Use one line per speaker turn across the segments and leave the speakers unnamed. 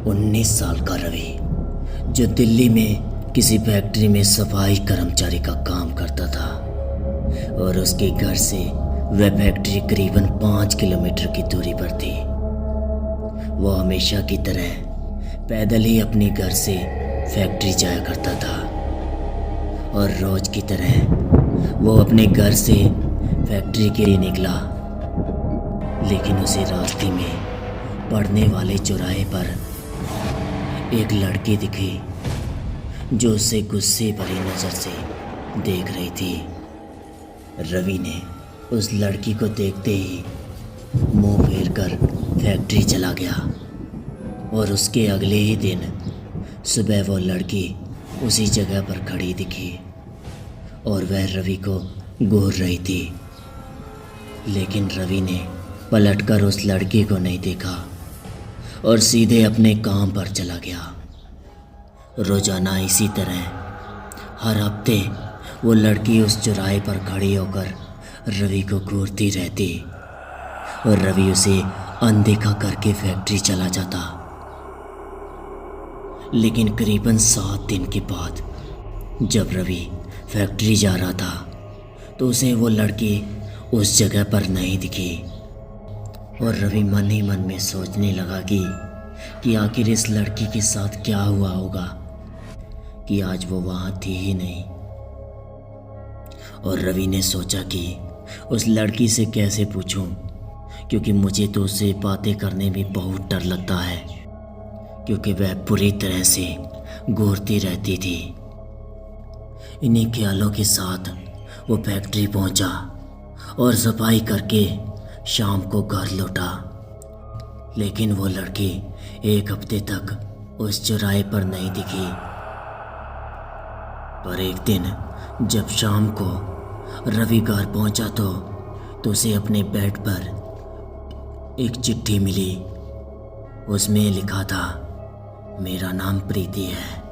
19 साल का रवि, जो दिल्ली में किसी फैक्ट्री में सफाई कर्मचारी का काम करता था और उसके घर से वह फैक्ट्री करीबन 5 किलोमीटर की दूरी पर थी। वो हमेशा की तरह पैदल ही अपने घर से फैक्ट्री जाया करता था और रोज की तरह वो अपने घर से फैक्ट्री के लिए निकला। लेकिन उसे रास्ते में पड़ने वाले चौराहे पर एक लड़की दिखी जो उसे गुस्से भरी नज़र से देख रही थी। रवि ने उस लड़की को देखते ही मुंह फेर कर फैक्ट्री चला गया और उसके अगले ही दिन सुबह वो लड़की उसी जगह पर खड़ी दिखी और वह रवि को घूर रही थी। लेकिन रवि ने पलटकर उस लड़की को नहीं देखा और सीधे अपने काम पर चला गया। रोजाना इसी तरह हर हफ्ते वो लड़की उस चौराहे पर खड़ी होकर रवि को घूरती रहती और रवि उसे अनदेखा करके फैक्ट्री चला जाता। लेकिन करीबन 7 दिन के बाद जब रवि फैक्ट्री जा रहा था तो उसे वो लड़की उस जगह पर नहीं दिखी और रवि मन ही मन में सोचने लगा कि आखिर इस लड़की के साथ क्या हुआ होगा कि आज वो वहाँ थी ही नहीं। और रवि ने सोचा कि उस लड़की से कैसे पूछूं, क्योंकि मुझे तो उससे बातें करने में बहुत डर लगता है, क्योंकि वह पूरी तरह से घूरती रहती थी। इन्हीं ख्यालों के साथ वो फैक्ट्री पहुंचा और सफाई करके शाम को घर लौटा। लेकिन वो लड़की 1 हफ्ते तक उस चौराहे पर नहीं दिखी। पर एक दिन जब शाम को रवि घर पहुंचा तो उसे अपने बेड पर एक चिट्ठी मिली। उसमें लिखा था, मेरा नाम प्रीति है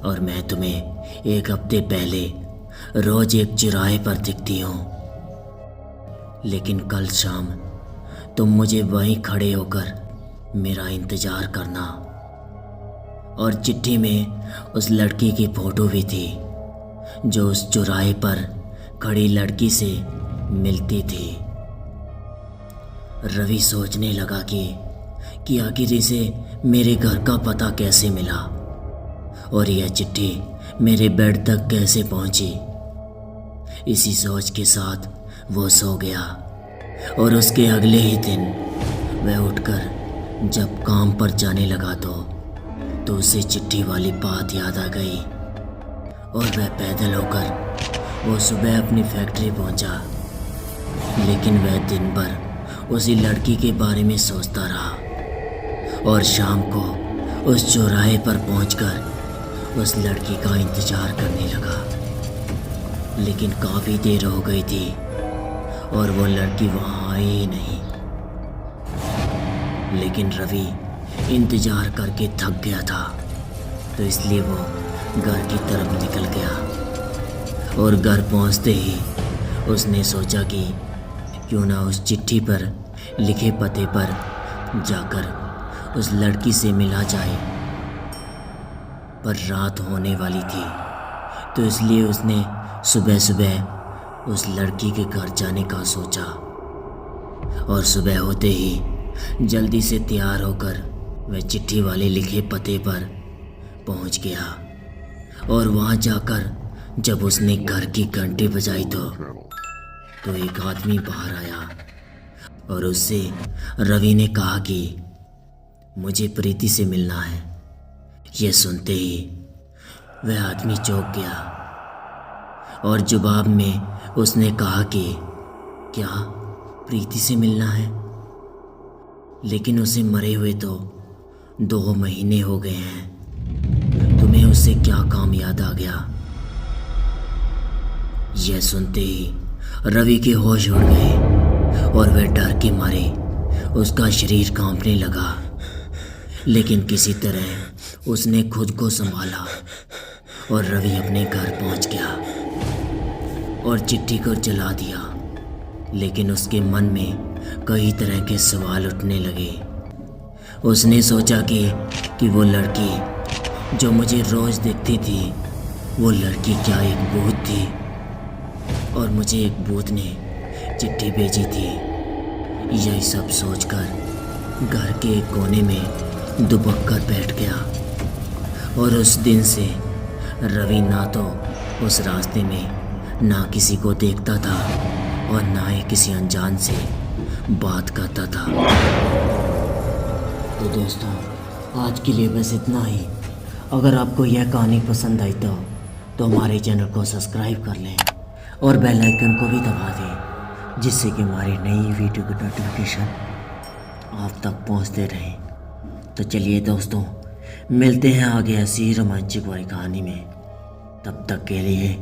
और मैं तुम्हें 1 हफ्ते पहले रोज एक चौराहे पर दिखती हूँ, लेकिन कल शाम तुम मुझे वहीं खड़े होकर मेरा इंतज़ार करना। और चिट्ठी में उस लड़की की फ़ोटो भी थी जो उस चौराहे पर खड़ी लड़की से मिलती थी। रवि सोचने लगा कि आखिर इसे मेरे घर का पता कैसे मिला और यह चिट्ठी मेरे बेड तक कैसे पहुंची। इसी सोच के साथ वो सो गया और उसके अगले ही दिन वह उठकर जब काम पर जाने लगा तो उसे चिट्ठी वाली बात याद आ गई और वह पैदल होकर वो सुबह अपनी फैक्ट्री पहुंचा। लेकिन वह दिन भर उसी लड़की के बारे में सोचता रहा और शाम को उस चौराहे पर पहुंचकर उस लड़की का इंतज़ार करने लगा। लेकिन काफ़ी देर हो गई थी और वो लड़की वहाँ आई ही नहीं। लेकिन रवि इंतज़ार करके थक गया था, तो इसलिए वो घर की तरफ निकल गया और घर पहुँचते ही उसने सोचा कि क्यों ना उस चिट्ठी पर लिखे पते पर जाकर उस लड़की से मिला जाए। पर रात होने वाली थी, तो इसलिए उसने सुबह सुबह उस लड़की के घर जाने का सोचा और सुबह होते ही जल्दी से तैयार होकर वह चिट्ठी वाले लिखे पते पर पहुंच गया। और वहां जाकर जब उसने घर की घंटी बजाई तो एक आदमी बाहर आया और उससे रवि ने कहा कि मुझे प्रीति से मिलना है। यह सुनते ही वह आदमी चौंक गया और जवाब में उसने कहा कि क्या प्रीति से मिलना है? लेकिन उसे मरे हुए तो 2 महीने हो गए हैं, तुम्हें उससे क्या काम याद आ गया? यह सुनते ही रवि के होश उड़ गए और वह डर के मारे उसका शरीर कांपने लगा। लेकिन किसी तरह उसने खुद को संभाला और रवि अपने घर पहुंच गया और चिट्ठी को जला दिया। लेकिन उसके मन में कई तरह के सवाल उठने लगे। उसने सोचा कि कि वो लड़की जो मुझे रोज़ दिखती थी वो लड़की क्या एक भूत थी, और मुझे एक भूत ने चिट्ठी भेजी थी। यही सब सोचकर घर के एक कोने में दुबक कर बैठ गया, और उस दिन से रवि ना तो उस रास्ते में ना किसी को देखता था और ना ही किसी अनजान से बात करता था। तो दोस्तों, आज के लिए बस इतना ही। अगर आपको यह कहानी पसंद आई तो हमारे चैनल को सब्सक्राइब कर लें और बेल आइकन को भी दबा दें, जिससे कि हमारी नई वीडियो की नोटिफिकेशन आप तक पहुंचते रहें। तो चलिए दोस्तों, मिलते हैं आगे ऐसी ही रोमांचक वाली कहानी में। तब तक के लिए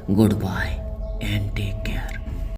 goodbye and take care.